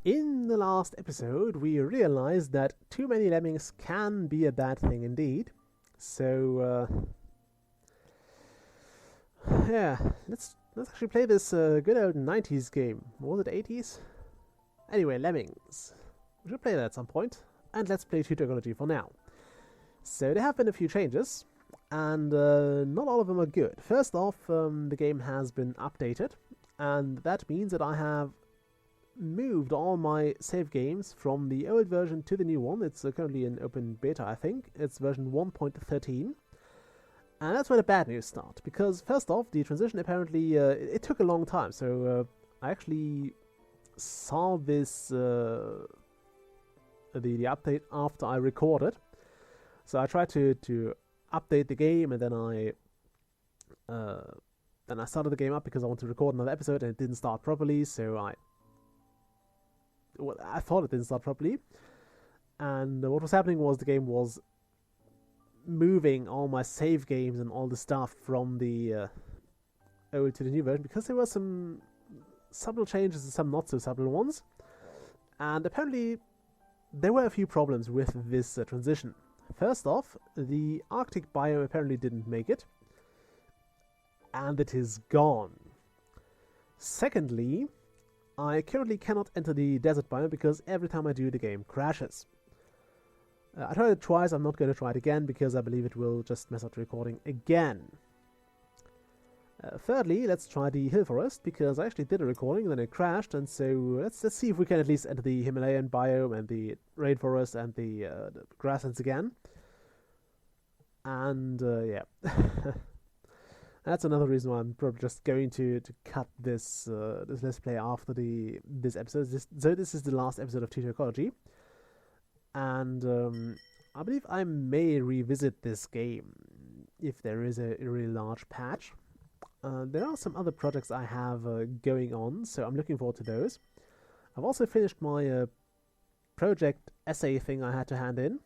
In the last episode, we realized that too many lemmings can be a bad thing indeed. So, yeah, let's actually play this good old 90s game. Was it 80s? Anyway, lemmings. We should play that at some point. And let's play Tyto Ecology for now. So there have been a few changes, and not all of them are good. First off, the game has been updated, and that means that I have moved all my save games from the old version to the new one. It's currently in open beta, I think. It's version 1.13. And that's where the bad news starts, because first off, the transition apparently, it took a long time. So I actually saw this, the update after I recorded. So I tried to update the game, and then I started the game up because I wanted to record another episode, and it didn't start properly. So I thought it didn't start properly, and what was happening was the game was moving all my save games and all the stuff from the old to the new version, because there were some subtle changes and some not so subtle ones, and apparently there were a few problems with this transition. First off, the Arctic biome apparently didn't make it, and it is gone. Secondly, I currently cannot enter the desert biome because every time I do, the game crashes. I tried it twice. I'm not going to try it again because I believe it will just mess up the recording again. Thirdly, let's try the hill forest, because I actually did a recording and then it crashed, and so let's see if we can at least enter the Himalayan biome and the rainforest and the grasslands again. And yeah. That's another reason why I'm probably just going to cut this this Let's Play after this episode. So this is the last episode of Tyto Ecology. And I believe I may revisit this game if there is a really large patch. There are some other projects I have going on, so I'm looking forward to those. I've also finished my project essay thing I had to hand in.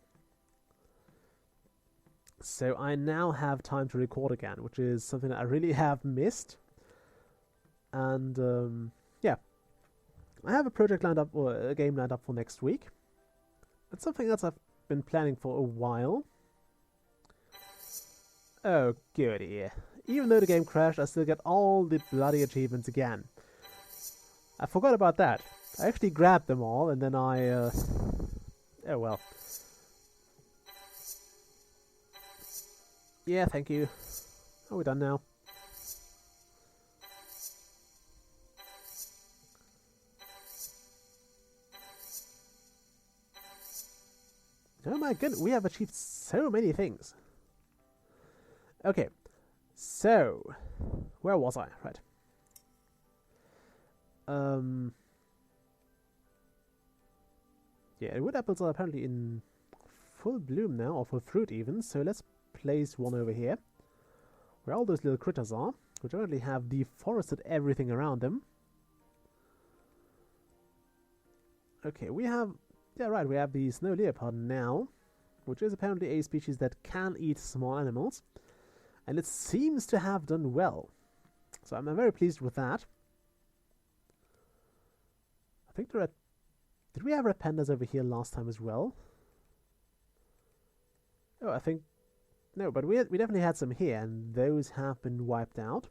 So I now have time to record again, which is something that I really have missed. And yeah, I have a project lined up, or a game lined up for next week. It's something that I've been planning for a while. Oh goody. Even though the game crashed, I still get all the bloody achievements again. I forgot about that. I actually grabbed them all, and then oh well. Yeah, thank you. Are we done now? Oh my goodness, we have achieved so many things. Okay, so where was I? Right. Yeah, wood apples are apparently in full bloom now, or full fruit even, so let's place one over here, where all those little critters are, which apparently have deforested everything around them. Okay, we have... yeah, right, we have the snow leopard now, which is apparently a species that can eat small animals, and it seems to have done well. So I'm very pleased with that. I think there are... did we have red pandas over here last time as well? Oh, I think... no, but we definitely had some here, and those have been wiped out.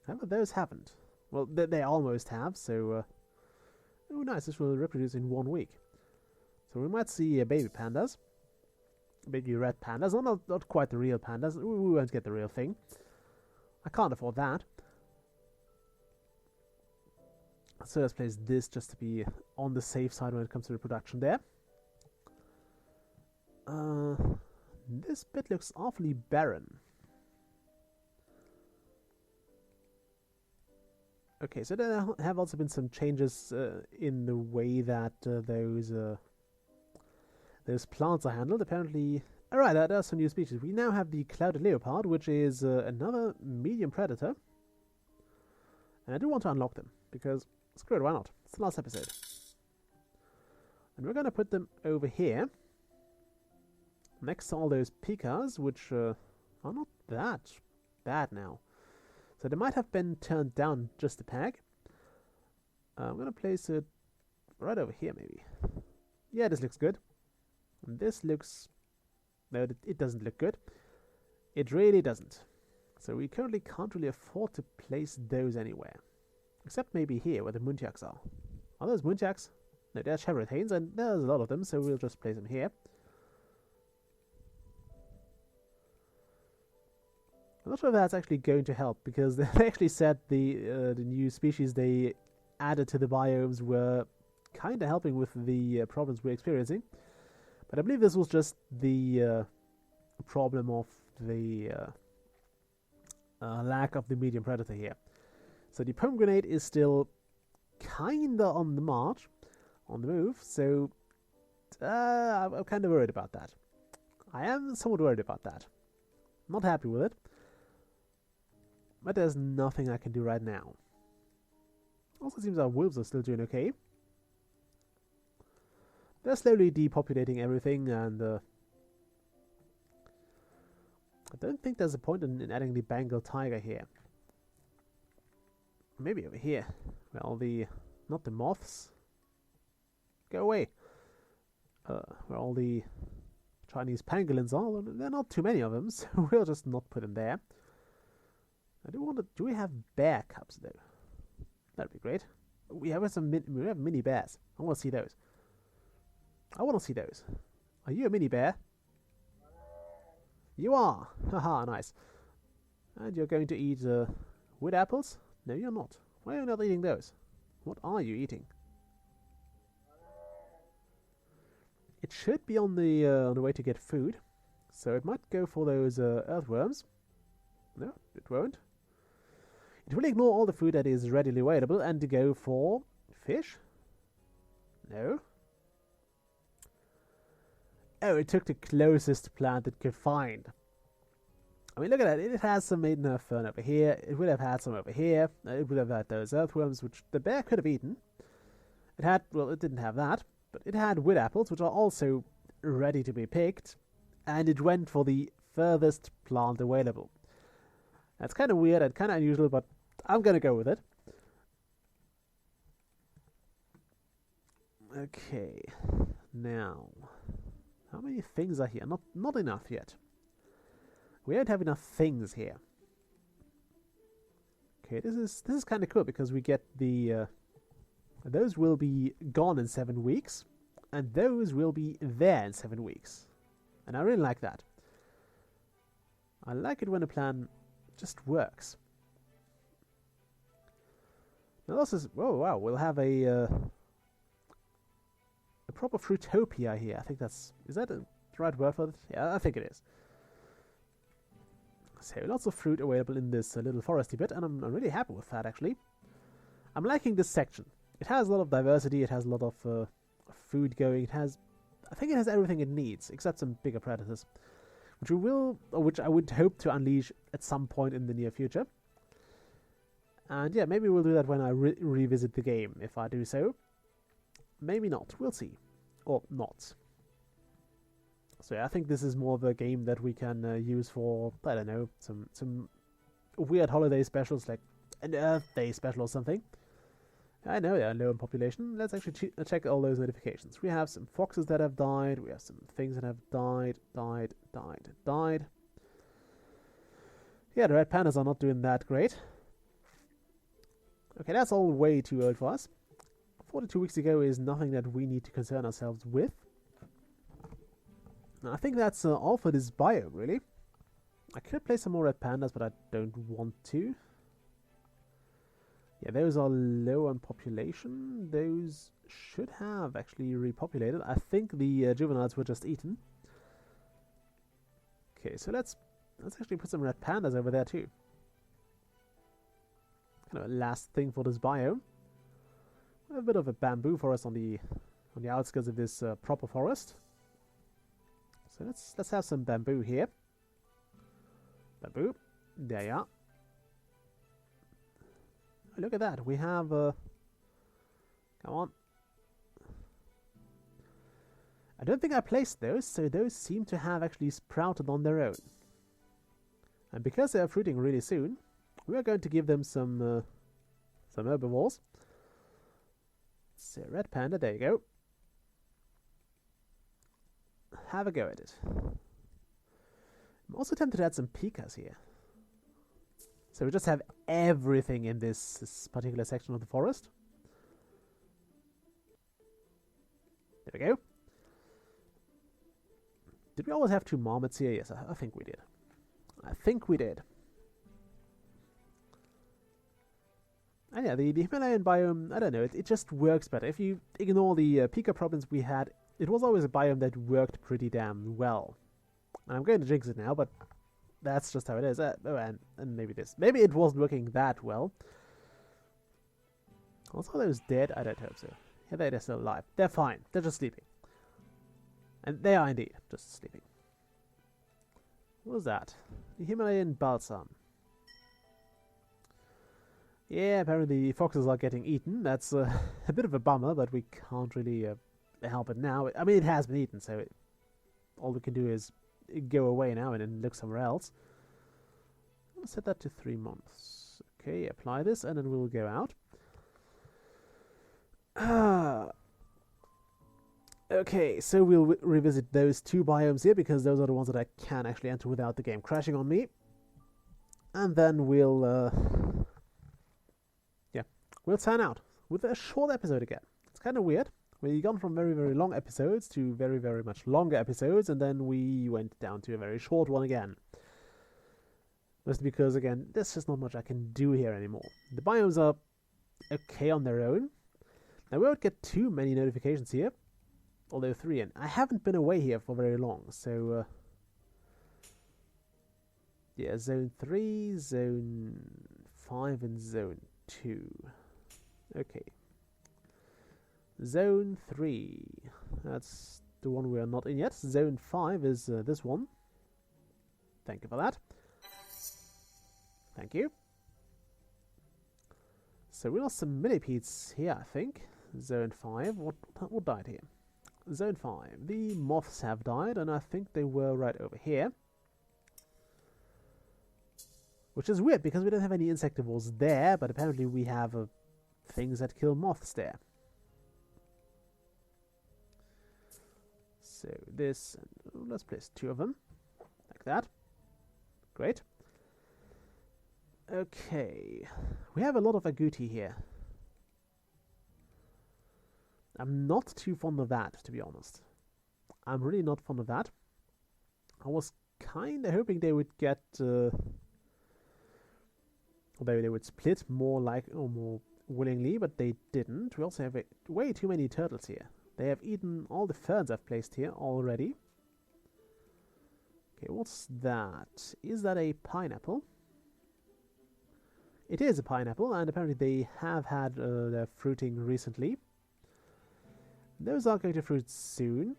However, those haven't. Well, they almost have, so... oh, nice, this will reproduce in 1 week. So we might see baby pandas. Baby red pandas. Not quite the real pandas. We won't get the real thing. I can't afford that. So let's place this just to be on the safe side when it comes to reproduction there. This bit looks awfully barren. Okay, so there have also been some changes in the way that those plants are handled. Apparently, alright, there are some new species. We now have the clouded leopard, which is another medium predator. And I do want to unlock them, because screw it, why not? It's the last episode. And we're going to put them over here, next to all those pikas, which are not that bad now. So they might have been turned down just a peg. I'm going to place it right over here, maybe. Yeah, this looks good. And this looks... No, it doesn't look good. It really doesn't. So we currently can't really afford to place those anywhere. Except maybe here, where the muntjacs are. Are those muntjacs? No, they're chevrotains, and there's a lot of them, so we'll just place them here. I'm not sure if that's actually going to help, because they actually said the new species they added to the biomes were kind of helping with the problems we're experiencing. But I believe this was just the problem of the lack of the medium predator here. So the pomegranate is still kinda on the march, on the move, so I'm kind of worried about that. I am somewhat worried about that. Not happy with it. But there's nothing I can do right now. Also seems our wolves are still doing okay. They're slowly depopulating everything, and I don't think there's a point in adding the Bengal tiger here. Maybe over here. Well, not the moths. Go away. Where all the Chinese pangolins are. There are not too many of them, so we'll just not put them there. I do want to... Do we have bear cubs, though? That'd be great. We have some we have mini bears. I want to see those. I want to see those. Are you a mini bear? You are! Haha, nice. And you're going to eat wood apples? No, you're not. Why are you not eating those? What are you eating? It should be on the way to get food, so it might go for those earthworms. No, it won't. It will ignore all the food that is readily available and go for fish. No. Oh, it took the closest plant it could find. I mean, look at that. It has some maiden fern over here. It would have had some over here. It would have had those earthworms, which the bear could have eaten. It had, well, it didn't have that, but it had wood apples, which are also ready to be picked, and it went for the furthest plant available. That's kind of weird and kind of unusual, but I'm going to go with it. Okay, now, how many things are here? Not enough yet. We don't have enough things here. Okay, this is kind of cool because we get the those will be gone in 7 weeks, and those will be there in 7 weeks, and I really like that. I like it when a plan just works. Now this is, oh wow, we'll have a proper fruitopia here. I think that's, is that the right word for it? Yeah, I think it is. So lots of fruit available in this little foresty bit, and I'm really happy with that actually. I'm liking this section. It has a lot of diversity, it has a lot of food going, I think it has everything it needs, except some bigger predators. Which I would hope to unleash at some point in the near future. And yeah, maybe we'll do that when I revisit the game, if I do so. Maybe not, we'll see. Or not. So yeah, I think this is more of a game that we can use for, I don't know, some weird holiday specials, like an Earth Day special or something. I know they are low in population. Let's actually check all those notifications. We have some foxes that have died. We have some things that have died. Yeah, the red pandas are not doing that great. Okay, that's all way too old for us. 42 weeks ago is nothing that we need to concern ourselves with. Now, I think that's all for this biome, really. I could play some more red pandas, but I don't want to. Yeah, those are low on population. Those should have actually repopulated. I think the juveniles were just eaten. Okay, so let's actually put some red pandas over there too. Kind of a last thing for this biome. A bit of a bamboo forest on the outskirts of this proper forest. So let's have some bamboo here. Bamboo. There you are. Look at that. We have come on. I don't think I placed those, so those seem to have actually sprouted on their own. And because they are fruiting really soon, we are going to give them some herbivores. So, red panda, there you go. Have a go at it. I'm also tempted to add some pikas here. So we just have everything in this particular section of the forest. There we go. Did we always have 2 marmots here? Yes, I think we did. I think we did. And yeah, the Himalayan biome, I don't know, it just works better. If you ignore the pika problems we had, it was always a biome that worked pretty damn well. And I'm going to jinx it now, but that's just how it is. Oh, and maybe this. Maybe it wasn't working that well. Also, those dead? I don't hope so. Yeah, they're still alive. They're fine. They're just sleeping. And they are indeed just sleeping. What was that? The Himalayan balsam. Yeah, apparently the foxes are getting eaten. That's a bit of a bummer, but we can't really help it now. I mean, it has been eaten, so all we can do is go away now and then look somewhere else. I'll set that to 3 months. Okay, apply this, and then we'll go out. Okay, so we'll revisit those 2 biomes here, because those are the ones that I can actually enter without the game crashing on me. And then we'll sign out with a short episode again. It's kind of weird. We've gone from very, very long episodes to very, very much longer episodes, and then we went down to a very short one again. Mostly because, again, there's just not much I can do here anymore. The biomes are okay on their own. Now, we won't get too many notifications here, although 3, and I haven't been away here for very long, so yeah, Zone 3, Zone 5, and Zone 2. Okay. Zone 3. That's the one we are not in yet. Zone 5 is this one. Thank you for that. Thank you. So we lost some millipedes here, I think. Zone 5. What died here? Zone 5. The moths have died, and I think they were right over here. Which is weird, because we don't have any insectivores there, but apparently we have things that kill moths there. So this, and let's place 2 of them, like that. Great. Okay, we have a lot of agouti here. I'm not too fond of that, to be honest. I'm really not fond of that. I was kind of hoping they would get, although they would split more more willingly, but they didn't. We also have way too many turtles here. They have eaten all the ferns I've placed here already. Okay, what's that? Is that a pineapple? It is a pineapple, and apparently they have had their fruiting recently. Those are going to fruit soon,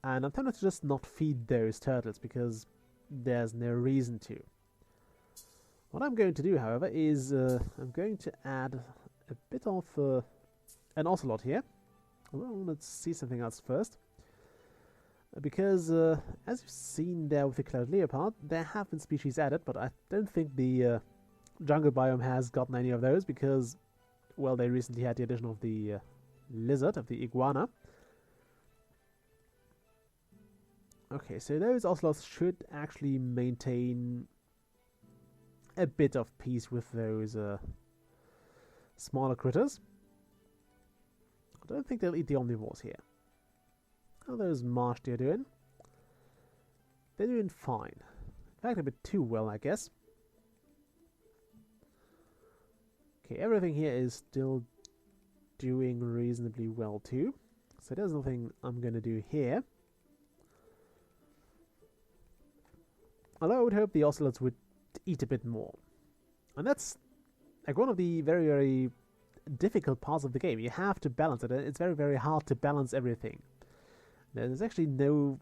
and I'm tempted to just not feed those turtles because there's no reason to. What I'm going to do, however, is I'm going to add a bit of an ocelot here. Well, let's see something else first. Because, as you've seen there with the cloud leopard, there have been species added, but I don't think the jungle biome has gotten any of those because, well, they recently had the addition of the lizard, of the iguana. Okay, so those ocelots should actually maintain a bit of peace with those smaller critters. I don't think they'll eat the omnivores here. How are those marsh deer doing? They're doing fine. In fact, a bit too well, I guess. Okay, everything here is still doing reasonably well too. So there's nothing I'm going to do here. Although I would hope the ocelots would eat a bit more. And that's like one of the very, very difficult parts of the game. You have to balance it. It's very, very hard to balance everything. There's actually no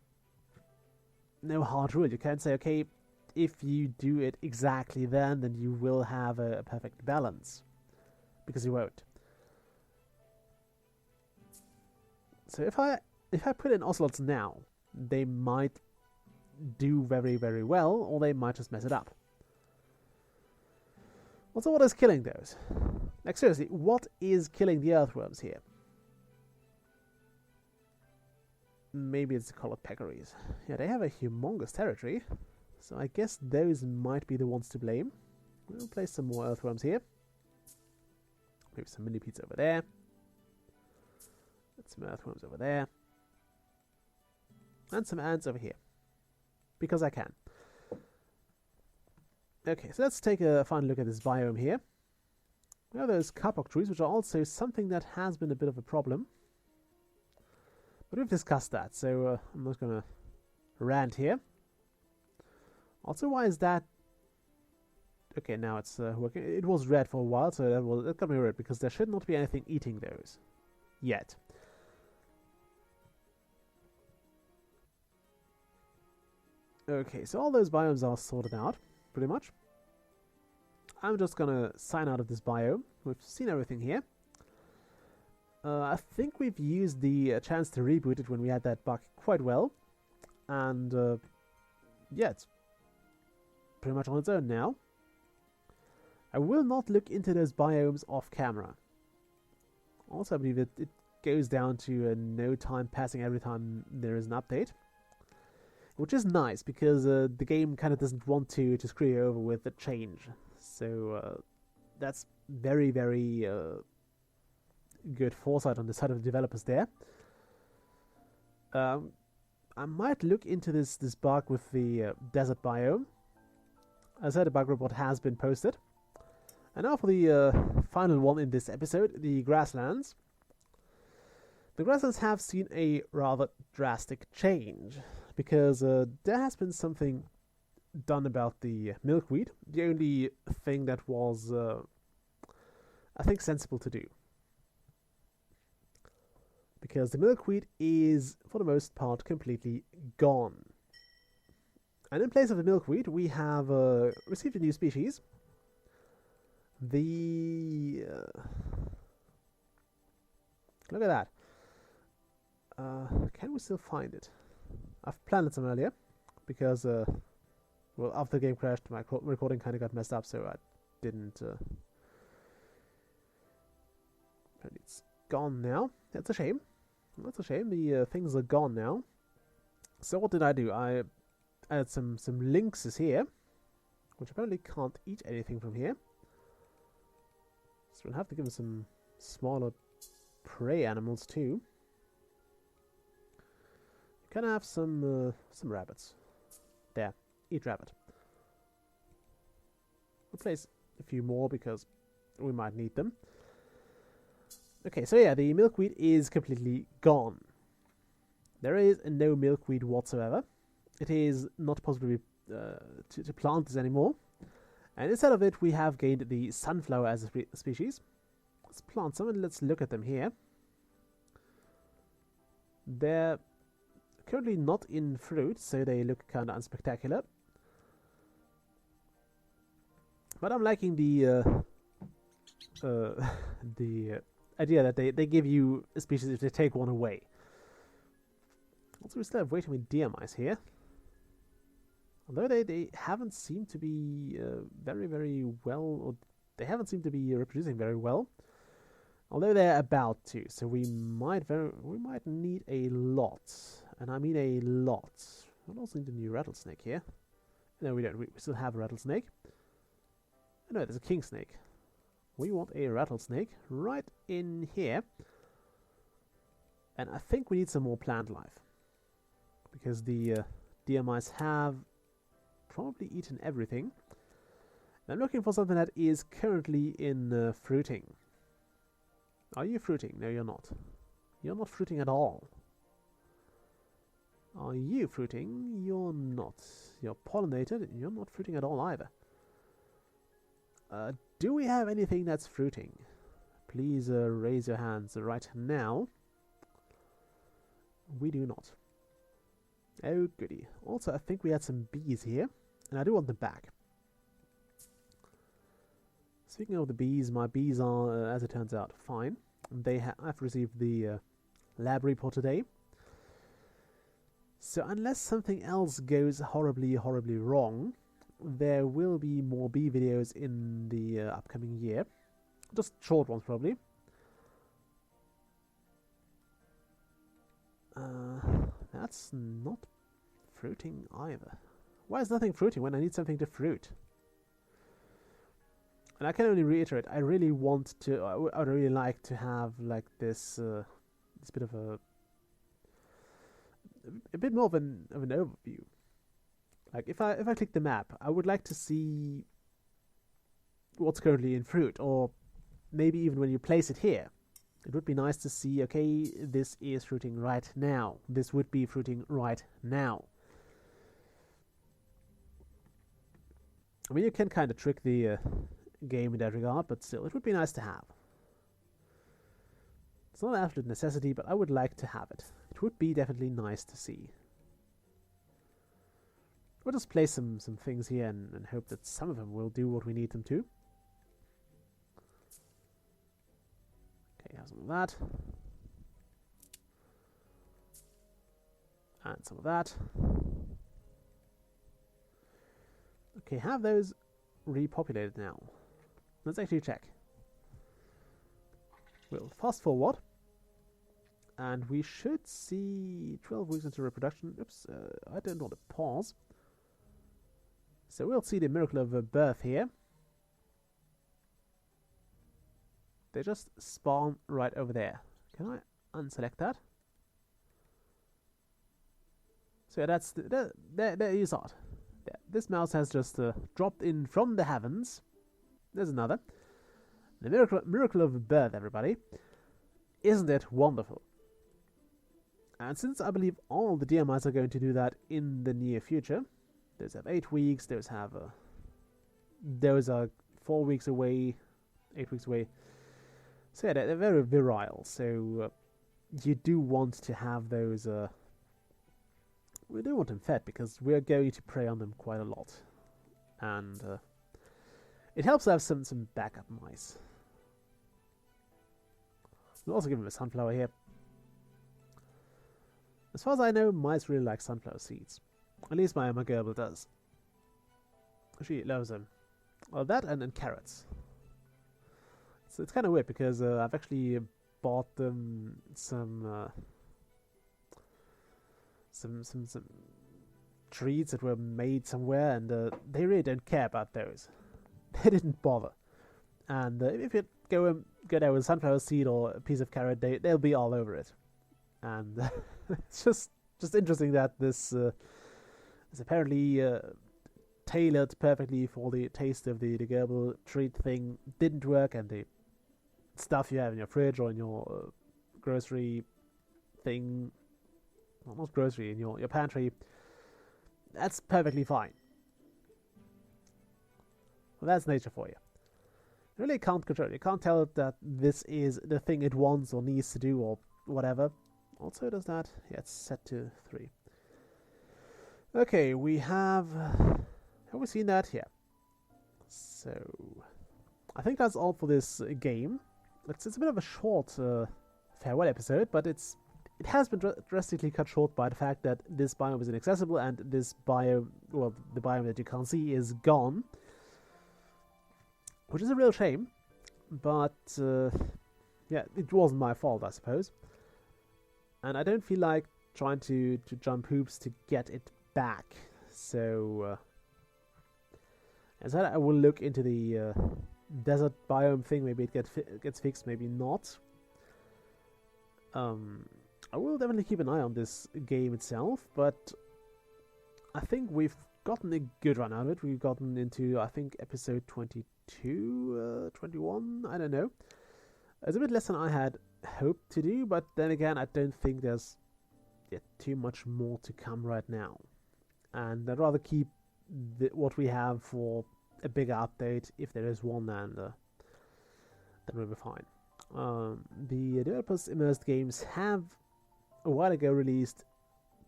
hard rule. You can't say, okay, if you do it exactly then you will have a perfect balance. Because you won't. So if I put in ocelots now, they might do very, very well, or they might just mess it up. Also, what is killing those? Like, seriously, what is killing the earthworms here? maybe it's the colored peccaries. Yeah, they have a humongous territory, so I guess those might be the ones to blame. We'll place some more earthworms here. Maybe some millipedes over there. And some earthworms over there. And some ants over here. Because I can. Okay, so let's take a final look at this biome here. We have those kapok trees, which are also something that has been a bit of a problem. But we've discussed that, so I'm not going to rant here. Also, why is that? Okay, now it's working. It was red for a while, so that got me red, because there should not be anything eating those. Yet. Okay, so all those biomes are sorted out, pretty much. I'm just gonna sign out of this biome. We've seen everything here. I think we've used the chance to reboot it when we had that bug quite well. And, yeah, it's pretty much on its own now. I will not look into those biomes off camera. Also, I believe it goes down to no time passing every time there is an update. Which is nice, because the game kind of doesn't want to screw you over with the change. So, that's very, very good foresight on the side of the developers there. I might look into this bug with the desert biome. As I said, a bug report has been posted. And now for the final one in this episode, the grasslands. The grasslands have seen a rather drastic change, because there has been something done about the milkweed. The only thing that was, I think, sensible to do. Because the milkweed is, for the most part, completely gone. And in place of the milkweed, we have received a new species. The... look at that. Can we still find it? I've planted some earlier, because, well, after the game crashed, my recording kind of got messed up, so I didn't... it's gone now. That's a shame. That's a shame. The things are gone now. So what did I do? I added some lynxes here, which apparently can't eat anything from here. So we'll have to give them some smaller prey animals too. You can have some rabbits. There, eat rabbit. We'll place a few more because we might need them. Okay, so yeah, the milkweed is completely gone. There is no milkweed whatsoever. It is not possible to plant this anymore. And instead of it, we have gained the sunflower as a species. Let's plant some and let's look at them here. They're currently not in fruit, so they look kind of unspectacular. But I'm liking the idea that they give you a species if they take one away. Also, we still have way too many deer mice here. Although they haven't seemed to be very, very well, or they haven't seemed to be reproducing very well. Although they're about to, so we might need a lot, and I mean a lot. We also need a new rattlesnake here. No, we don't. We still have a rattlesnake. Oh, no, there's a king snake. We want a rattlesnake right in here. And I think we need some more plant life. Because the deer mice have probably eaten everything. And I'm looking for something that is currently in fruiting. Are you fruiting? No, you're not. You're not fruiting at all. Are you fruiting? You're not. You're pollinated. You're not fruiting at all either. Do we have anything that's fruiting? Please raise your hands right now. We do not. Oh goody. Also, I think we had some bees here, and I do want them back. Speaking of the bees, my bees are, as it turns out, fine. I've received the lab report today. So unless something else goes horribly, horribly wrong, there will be more bee videos in the upcoming year. Just short ones, probably. that's not fruiting either. Why is nothing fruiting when I need something to fruit? And I can only reiterate, I really want to, I would really like to have like this bit of a bit more of an overview. Like if I click the map, I would like to see what's currently in fruit, or maybe even when you place it here. It would be nice to see, okay, this is fruiting right now. This would be fruiting right now. I mean, you can kind of trick the game in that regard, but still, it would be nice to have. It's not an absolute necessity, but I would like to have it. It would be definitely nice to see. We'll just place some things here and hope that some of them will do what we need them to. Okay, have some of that. And some of that. Okay, have those repopulated now. Let's actually check. We'll fast forward. And we should see 12 weeks into reproduction. Oops, I don't want to pause. So we'll see the miracle of birth here. They just spawn right over there. Can I unselect that? So yeah, that's there you saw it. Yeah, this mouse has just dropped in from the heavens. There's another. The miracle of birth, everybody. Isn't it wonderful? And since I believe all the deer mice are going to do that in the near future, those have 8 weeks, those are 4 weeks away, 8 weeks away. So yeah, they're very virile, so you do want to have those, we do want them fed because we're going to prey on them quite a lot. And it helps to have some backup mice. We'll also give them a sunflower here. As far as I know, mice really like sunflower seeds. At least my gerbil does. She loves them. Well, that and carrots. So it's kind of weird because I've actually bought them some treats that were made somewhere, and they really don't care about those. They didn't bother. And if you go there with a sunflower seed or a piece of carrot, they'll be all over it. And it's just interesting that this is apparently tailored perfectly for the taste of the gerbil treat thing didn't work, and the stuff you have in your fridge or in your grocery thing, well, not grocery, in your pantry, that's perfectly fine. Well, that's nature for you. You really can't control it. You can't tell it that this is the thing it wants or needs to do or whatever. Also does that. Yeah, it's set to 3. Okay, we have we seen that here? So I think that's all for this game. It's a bit of a short farewell episode, but it has been drastically cut short by the fact that this biome is inaccessible and this biome, well, the biome that you can't see is gone, which is a real shame. But yeah, it wasn't my fault, I suppose. And I don't feel like trying to jump hoops to get it back. So, as I will look into the desert biome thing. Maybe it gets fixed, maybe not. I will definitely keep an eye on this game itself, but I think we've gotten a good run out of it. We've gotten into, I think, episode 22, 21, I don't know. It's a bit less than I had hoped to do, but then again, I don't think there's yet too much more to come right now. And I'd rather keep what we have for a bigger update, if there is one, and then we'll be fine. The developers Immersed Games have a while ago released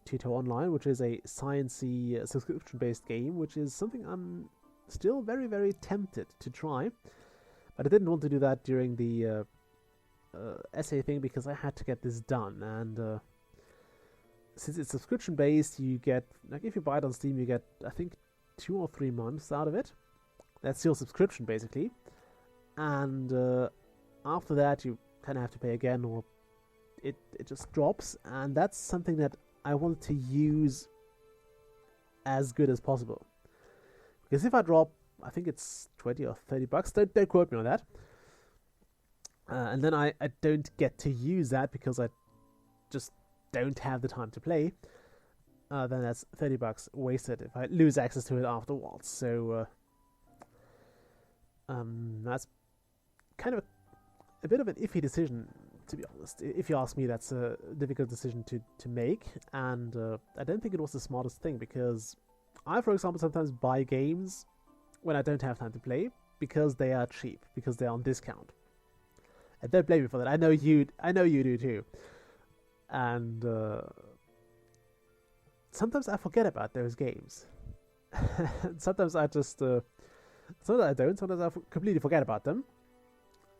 Tyto Online, which is a science-y subscription-based game, which is something I'm still very, very tempted to try. But I didn't want to do that during the essay thing because I had to get this done. And since it's subscription-based, you get, like, if you buy it on Steam, you get, I think, 2 or 3 months out of it. That's still subscription, basically. And after that, you kind of have to pay again, or it just drops. And that's something that I want to use as good as possible. Because if I drop, I think it's 20 or 30 bucks, don't quote me on that, and then I don't get to use that because I just don't have the time to play, then that's 30 bucks wasted if I lose access to it afterwards. So that's kind of a bit of an iffy decision, to be honest. If you ask me, that's a difficult decision to make, and I don't think it was the smartest thing, because I, for example, sometimes buy games when I don't have time to play because they are cheap, because they're on discount. And don't blame me for that. I know you do too. And sometimes I forget about those games. Sometimes I just sometimes I don't. Sometimes I completely forget about them,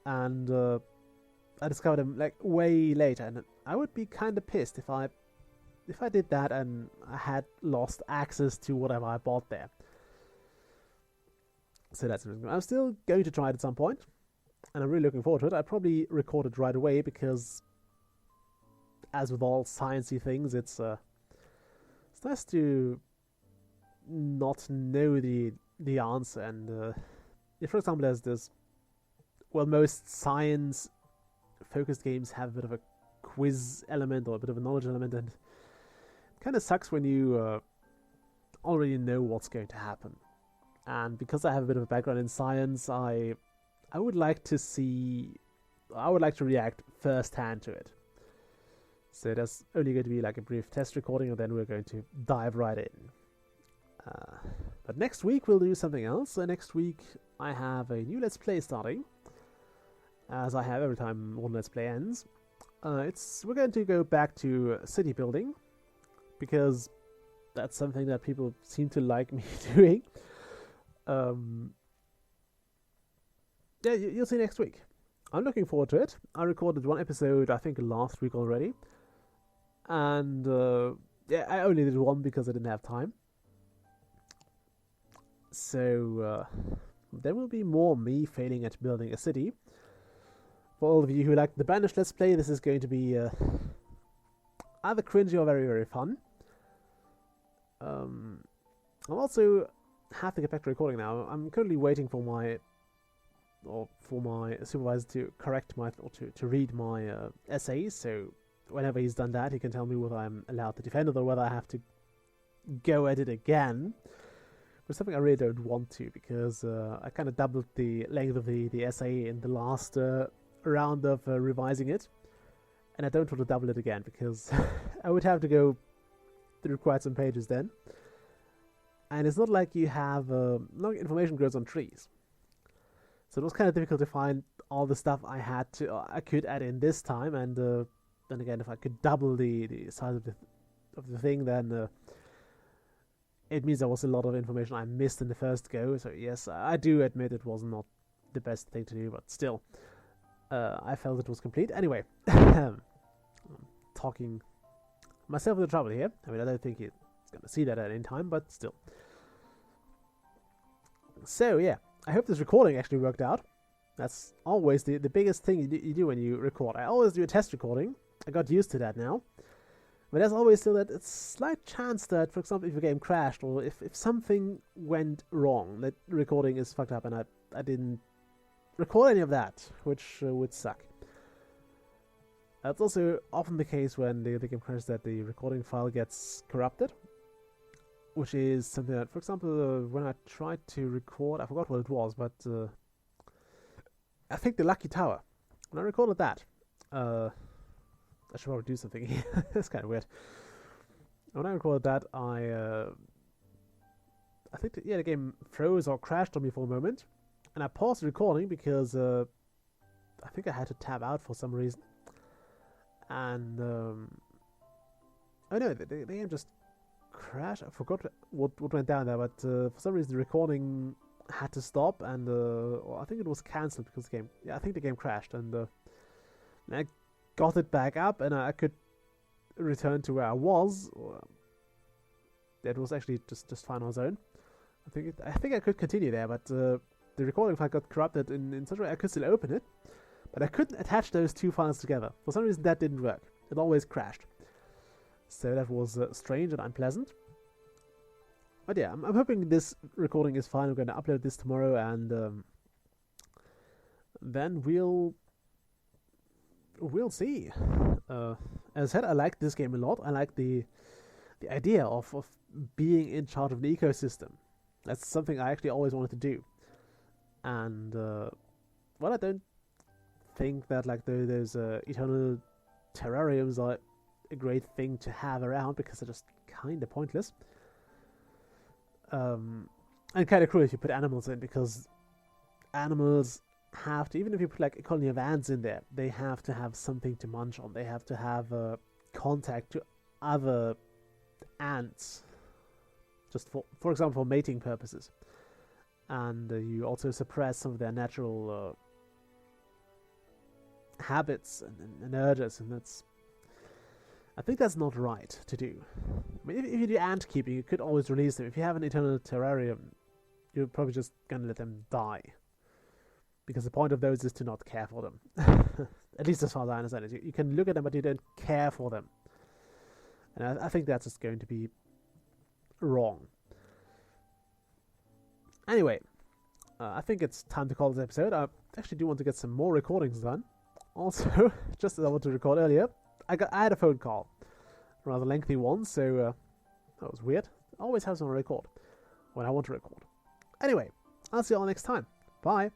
and I discover them like way later. And I would be kind of pissed if I did that and I had lost access to whatever I bought there. So that's interesting. I'm still going to try it at some point, and I'm really looking forward to it. I probably record it right away because, as with all sciencey things, it's nice to not know the answer. And if, for example, there's this, well, most science-focused games have a bit of a quiz element or a bit of a knowledge element, and it kind of sucks when you already know what's going to happen. And because I have a bit of a background in science, I would like to react firsthand to it. So there's only going to be like a brief test recording, and then we're going to dive right in. But next week we'll do something else. So next week I have a new Let's Play starting, as I have every time one Let's Play ends. We're going to go back to city building, because that's something that people seem to like me doing. Yeah, you'll see next week. I'm looking forward to it. I recorded one episode, I think, last week already. And yeah, I only did one because I didn't have time. So there will be more me failing at building a city. For all of you who like the Banished Let's Play, this is going to be either cringy or very, very fun. I'll also have to get back to recording now. I'm currently waiting for my supervisor to correct my to read my essays. So whenever he's done that, he can tell me whether I'm allowed to defend it or whether I have to go at it again. But something I really don't want to, because I kind of doubled the length of the essay in the last round of revising it, and I don't want to double it again, because I would have to go through quite some pages then. And it's not like you have long information grows on trees, so it was kind of difficult to find all the stuff I could add in this time. And then again, if I could double the size of the thing, then it means there was a lot of information I missed in the first go. So yes, I do admit it was not the best thing to do, but still, I felt it was complete. Anyway, I'm talking myself into trouble here. I mean, I don't think it's going to see that at any time, but still. So yeah, I hope this recording actually worked out. That's always the biggest thing you do when you record. I always do a test recording. I got used to that now. But there's always still that slight chance that, for example, if your game crashed, or if something went wrong, that recording is fucked up and I didn't record any of that, which would suck. That's also often the case when the game crashes, that the recording file gets corrupted, which is something that, for example, when I tried to record, I forgot what it was, but I think the Lucky Tower, when I recorded that, I should probably do something here. That's kind of weird. When I recorded that, I think the game froze or crashed on me for a moment, and I paused the recording because I think I had to tab out for some reason. And oh no, the game just crashed. I forgot what went down there, but for some reason the recording had to stop, and I think it was cancelled because the game. Yeah, I think the game crashed, and I got it back up, and I could return to where I was. That was actually just fine on its own. I think I could continue there, but the recording file got corrupted in such a way I could still open it, but I couldn't attach those two files together. For some reason that didn't work. It always crashed. So that was strange and unpleasant. But yeah, I'm hoping this recording is fine. I'm going to upload this tomorrow, and then we'll see. As I said, I like this game a lot. I like the idea of being in charge of an ecosystem. That's something I actually always wanted to do. And well, I don't think that like those eternal terrariums are a great thing to have around, because they're just kind of pointless. And kind of cruel if you put animals in, because animals have to, even if you put like a colony of ants in there, they have to have something to munch on. They have to have contact to other ants, just for example, for mating purposes. And you also suppress some of their natural habits and urges, and I think that's not right to do. I mean, if you do ant keeping, you could always release them. If you have an eternal terrarium, you're probably just gonna let them die, because the point of those is to not care for them. At least as far as I understand it. You can look at them, but you don't care for them. And I think that's just going to be wrong. Anyway, I think it's time to call this episode. I actually do want to get some more recordings done. Also, just as I wanted to record earlier, I had a phone call. A rather lengthy one, so that was weird. I always have some on record when I want to record. Anyway, I'll see you all next time. Bye.